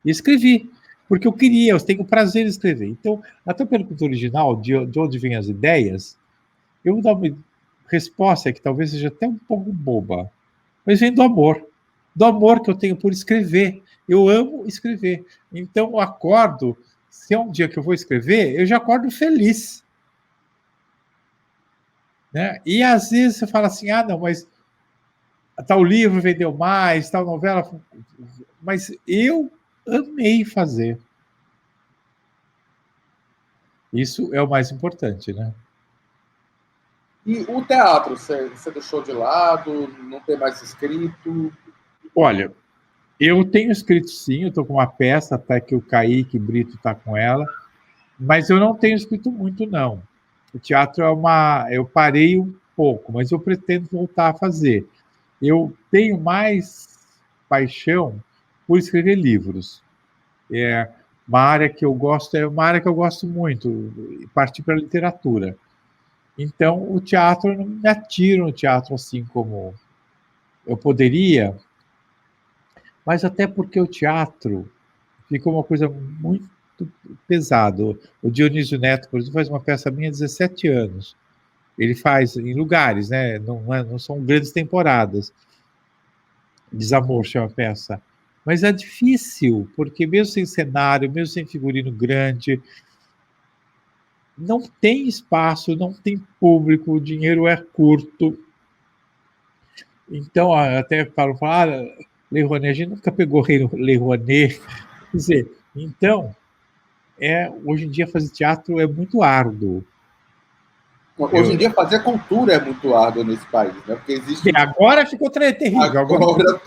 E escrevi, porque eu queria, eu tenho prazer em escrever. Então, até pela pergunta original, de onde vêm as ideias, eu vou dar uma resposta que talvez seja até um pouco boba, mas vem do amor que eu tenho por escrever. Eu amo escrever. Então, eu acordo, se é um dia que eu vou escrever, eu já acordo feliz. Né? E às vezes você fala assim, não, mas tal livro vendeu mais, tal novela... Mas eu amei fazer. Isso é o mais importante, né? E o teatro, você deixou de lado, não tem mais escrito? Olha, eu tenho escrito sim, eu estou com uma peça, até que o Kaique Brito está com ela, mas eu não tenho escrito muito, não. O teatro eu parei um pouco, mas eu pretendo voltar a fazer. Eu tenho mais paixão por escrever livros. É uma área que eu gosto muito, partir para a literatura. Então, o teatro, eu não me atiro no teatro assim como eu poderia, mas até porque o teatro ficou uma coisa muito pesada. O Dionísio Neto, por exemplo, faz uma peça minha há 17 anos. Ele faz em lugares, né? Não são grandes temporadas. Desamor chama a peça. Mas é difícil, porque mesmo sem cenário, mesmo sem figurino grande, não tem espaço, não tem público, o dinheiro é curto. Então, até falo, Lei Rouanet, a gente nunca pegou Lei Rouanet. Quer dizer, então, hoje em dia fazer teatro é muito árduo. Hoje em dia fazer cultura é muito árduo nesse país, né? Porque existe... Agora ficou terrível. Agora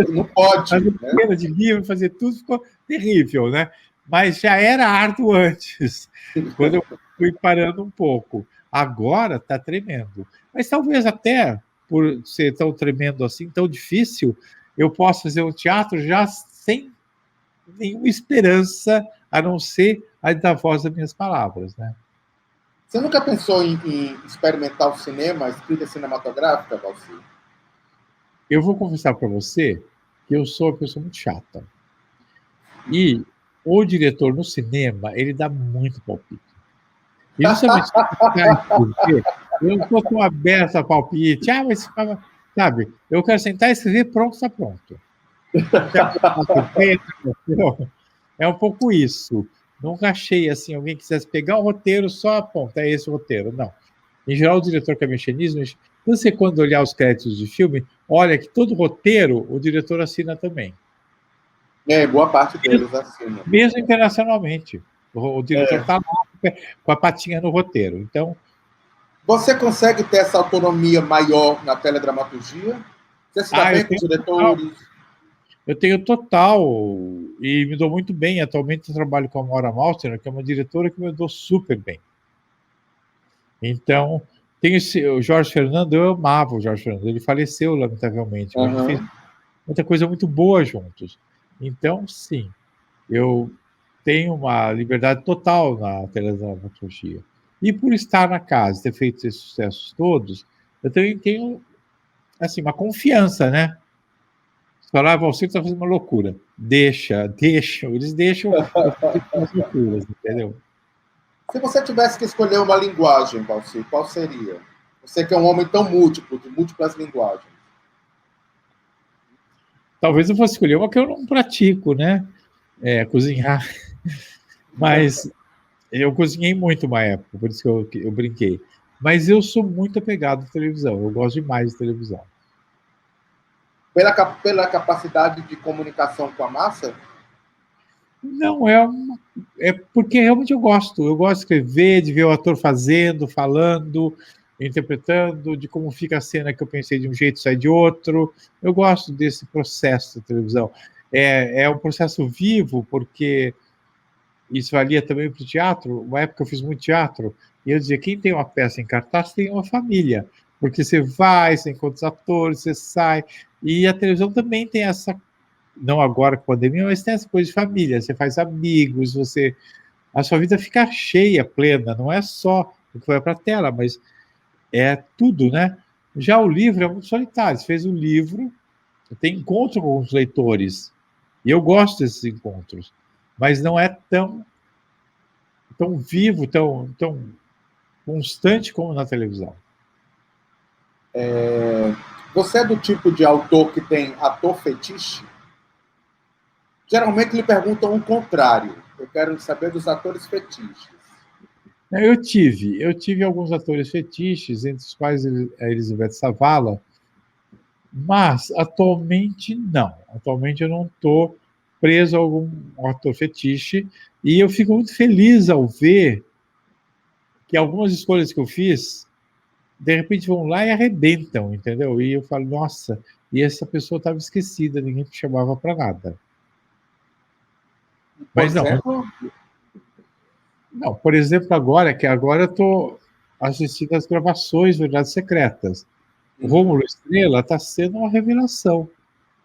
não pode. Fazer né? De livro, fazer tudo ficou terrível, né? Mas já era árduo antes, quando eu fui parando um pouco. Agora está tremendo. Mas talvez até, por ser tão tremendo assim, tão difícil, eu possa fazer um teatro já sem nenhuma esperança, a não ser a da voz das minhas palavras, né? Você nunca pensou em experimentar o cinema, a escrita cinematográfica, Valcir? Eu vou confessar para você que eu sou uma pessoa muito chata. E o diretor no cinema, ele dá muito palpite. E justamente porque eu não estou tão aberto a palpite. Mas sabe, eu quero sentar e escrever, pronto, está pronto. É um pouco isso. Nunca achei assim, alguém quisesse pegar um roteiro só aponta, é esse o roteiro. Não. Em geral, o diretor quer mexer nisso, mas você, quando olhar os créditos de filme, olha que todo roteiro o diretor assina também. Boa parte deles assina. Mesmo internacionalmente. O diretor está lá com a patinha no roteiro. Então, você consegue ter essa autonomia maior na teledramaturgia? Você se dá bem com os diretores? Eu tenho total, e me dou muito bem. Atualmente eu trabalho com a Maura Maltner, que é uma diretora que me dou super bem. Então, tem o Jorge Fernando, eu amava o Jorge Fernando, ele faleceu, lamentavelmente, mas a gente fez muita coisa muito boa juntos. Então, sim, eu tenho uma liberdade total na teledramaturgia. E por estar na casa, ter feito esses sucessos todos, eu também tenho, assim, uma confiança, né? Falar, você está fazendo uma loucura. Deixa, eles deixam eu fazer as loucuras, entendeu? Se você tivesse que escolher uma linguagem, Valci, qual seria? Você que é um homem tão múltiplo, de múltiplas linguagens. Talvez eu fosse escolher uma que eu não pratico, né? Cozinhar. Mas eu cozinhei muito uma época, por isso que eu brinquei. Mas eu sou muito apegado à televisão, eu gosto demais de televisão. Pela capacidade de comunicação com a massa? Não, é porque realmente eu gosto. Eu gosto de escrever, de ver o ator fazendo, falando, interpretando, de como fica a cena que eu pensei de um jeito e sai de outro. Eu gosto desse processo da televisão. É um processo vivo, porque isso valia também para o teatro. Uma época eu fiz muito teatro, e eu dizia, quem tem uma peça em cartaz tem uma família. Porque você vai, você encontra os atores, você sai. E a televisão também tem essa, não agora com a pandemia, mas tem essa coisa de família. Você faz amigos, a sua vida fica cheia, plena. Não é só o que vai para a tela, mas é tudo, né? Já o livro é muito solitário. Você fez um livro, tem encontro com os leitores. E eu gosto desses encontros. Mas não é tão vivo, tão constante como na televisão. Você é do tipo de autor que tem ator fetiche? Geralmente lhe perguntam o contrário. Eu quero saber dos atores fetiches. Eu tive alguns atores fetiches, entre os quais a Elizabeth Savala, mas atualmente não. Atualmente eu não estou preso a algum ator fetiche, e eu fico muito feliz ao ver que algumas escolhas que eu fiz, de repente vão lá e arrebentam, entendeu? E eu falo, nossa, e essa pessoa estava esquecida, ninguém me chamava para nada. Por Mas exemplo, não, por exemplo, agora eu estou assistindo as gravações Verdades Secretas. O Rômulo Estrela está sendo uma revelação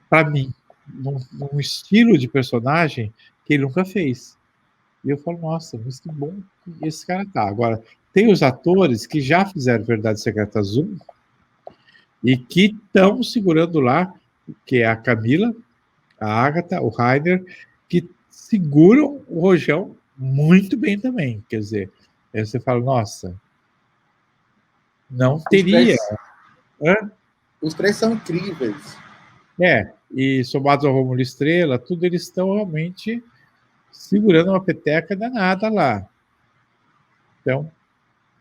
para mim, num estilo de personagem que ele nunca fez. E eu falo, nossa, mas que bom que esse cara tá. Agora, tem os atores que já fizeram Verdades Secretas 1 e que estão segurando lá, que é a Camila, a Agatha, o Rainer, que seguram o Rojão muito bem também. Quer dizer, aí você fala, nossa, não teria. Os três são incríveis. E somados ao Rômulo Estrela, tudo eles estão realmente segurando uma peteca danada lá. Então,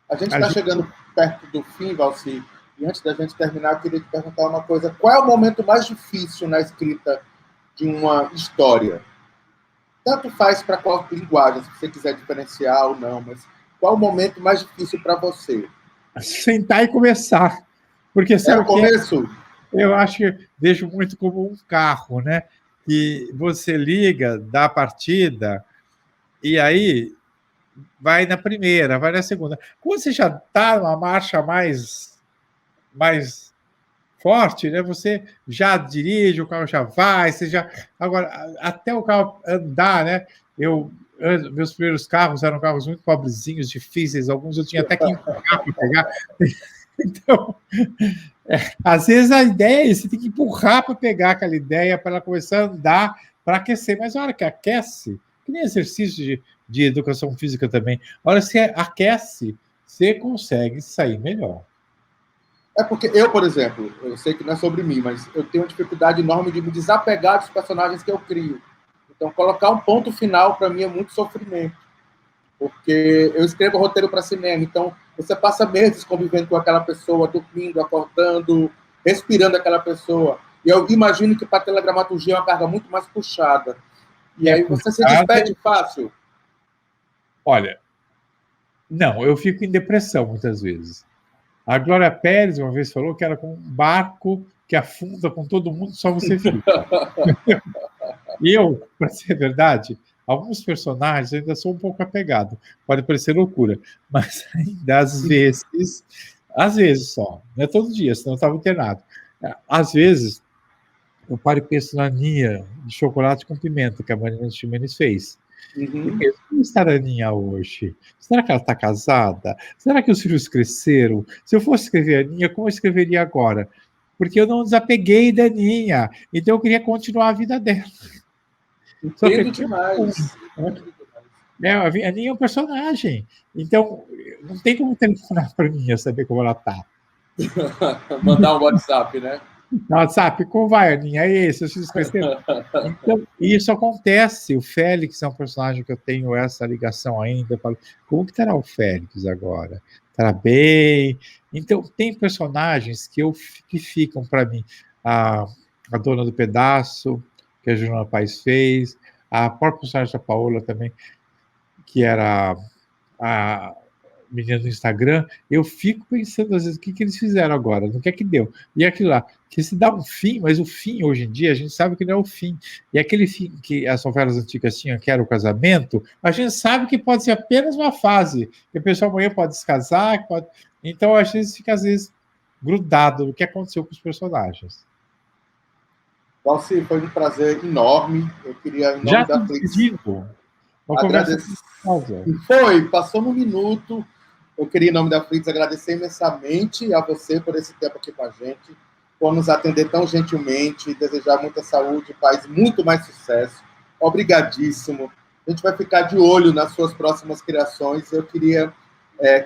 A gente a está gente... chegando perto do fim, Valci, e antes da gente terminar, eu queria te perguntar uma coisa. Qual é o momento mais difícil na escrita de uma história? Tanto faz para qual linguagem, se você quiser diferenciar ou não, mas qual é o momento mais difícil para você? sentar e começar. Porque É sabe o o que é? começo? Eu acho que vejo muito como um carro, né? Que você liga, dá a partida, e aí vai na primeira, vai na segunda. Quando você já está numa marcha mais forte, né? Você já dirige, o carro já vai, você já. Agora, até o carro andar, né? Meus primeiros carros eram carros muito pobrezinhos, difíceis, alguns eu tinha até que empurrar para pegar. Então, às vezes a ideia é você tem que empurrar para pegar aquela ideia, para ela começar a andar, para aquecer. Mas a hora que aquece, que nem exercício de educação física também, a hora que você aquece, você consegue sair melhor. É porque eu, por exemplo, eu sei que não é sobre mim, mas eu tenho uma dificuldade enorme de me desapegar dos personagens que eu crio. Então, colocar um ponto final, para mim, é muito sofrimento. Porque eu escrevo roteiro para cinema, então você passa meses convivendo com aquela pessoa, dormindo, acordando, respirando aquela pessoa. E eu imagino que para teledramaturgia é uma carga muito mais puxada. E aí você se despede fácil. Olha, não, eu fico em depressão muitas vezes. A Glória Pérez uma vez falou que era com um barco que afunda com todo mundo, só você fica. E eu, para ser verdade, alguns personagens ainda sou um pouco apegado. Pode parecer loucura, mas ainda às vezes só, não é todo dia, senão eu estava internado. Às vezes, eu paro e penso na Aninha de chocolate com pimenta que a Marina Ximenes fez. E penso, como está a Aninha hoje? Será que ela está casada? Será que os filhos cresceram? Se eu fosse escrever a Aninha, como eu escreveria agora? Porque eu não desapeguei da Aninha, então eu queria continuar a vida dela. Entendo demais. A Aninha é um personagem, então não tem como telefonar para mim, saber como ela está. Mandar um WhatsApp, né? WhatsApp, como vai, Aninha? É esse, eu se esquecendo. Então, isso acontece. O Félix é um personagem que eu tenho essa ligação ainda. Eu falo, como que estará o Félix agora? Estará bem? Então, tem personagens que ficam para mim. A Dona do Pedaço, que a Juliana Paes fez, a própria personagem da Paola também, que era a menina do Instagram, eu fico pensando às vezes o que eles fizeram agora, no que é que deu. E aquilo lá, que se dá um fim, mas o fim hoje em dia a gente sabe que não é o fim. E aquele fim que as novelas antigas tinham, que era o casamento, a gente sabe que pode ser apenas uma fase, que a pessoa amanhã pode se casar, pode... Então a gente fica às vezes grudado no que aconteceu com os personagens. Valci, foi um prazer enorme. Eu queria, em nome da Flix, agradecer. Passou no minuto. Eu queria, em nome da Flix, agradecer imensamente a você por esse tempo aqui com a gente, por nos atender tão gentilmente, desejar muita saúde, paz, muito mais sucesso. Obrigadíssimo. A gente vai ficar de olho nas suas próximas criações. Eu queria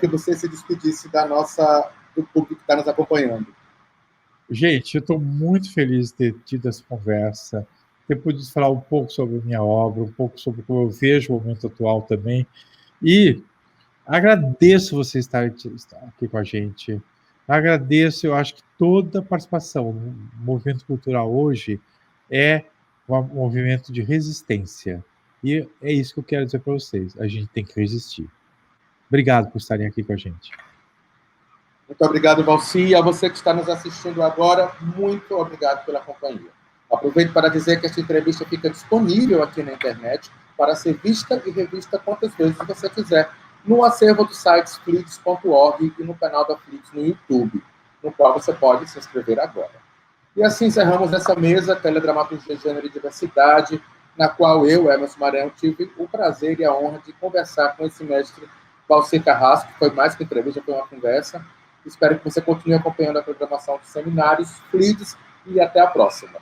que você se despedisse do público que está nos acompanhando. Gente, eu estou muito feliz de ter tido essa conversa, ter podido falar um pouco sobre a minha obra, um pouco sobre como eu vejo o momento atual também. E agradeço você estar aqui com a gente. Agradeço, eu acho que toda a participação no movimento cultural hoje é um movimento de resistência. E é isso que eu quero dizer para vocês. A gente tem que resistir. Obrigado por estarem aqui com a gente. Muito obrigado, Valci. E a você que está nos assistindo agora, muito obrigado pela companhia. Aproveito para dizer que esta entrevista fica disponível aqui na internet para ser vista e revista quantas vezes você quiser, no acervo do site flix.org e no canal da Flix no YouTube, no qual você pode se inscrever agora. E assim encerramos essa mesa, Teledramaturgia, Gênero e Diversidade, na qual eu, Emerson Maranhão, tive o prazer e a honra de conversar com esse mestre Valci Carrasco, que foi mais que entrevista, foi uma conversa. Espero que você continue acompanhando a programação dos seminários, FLIDs, e até a próxima.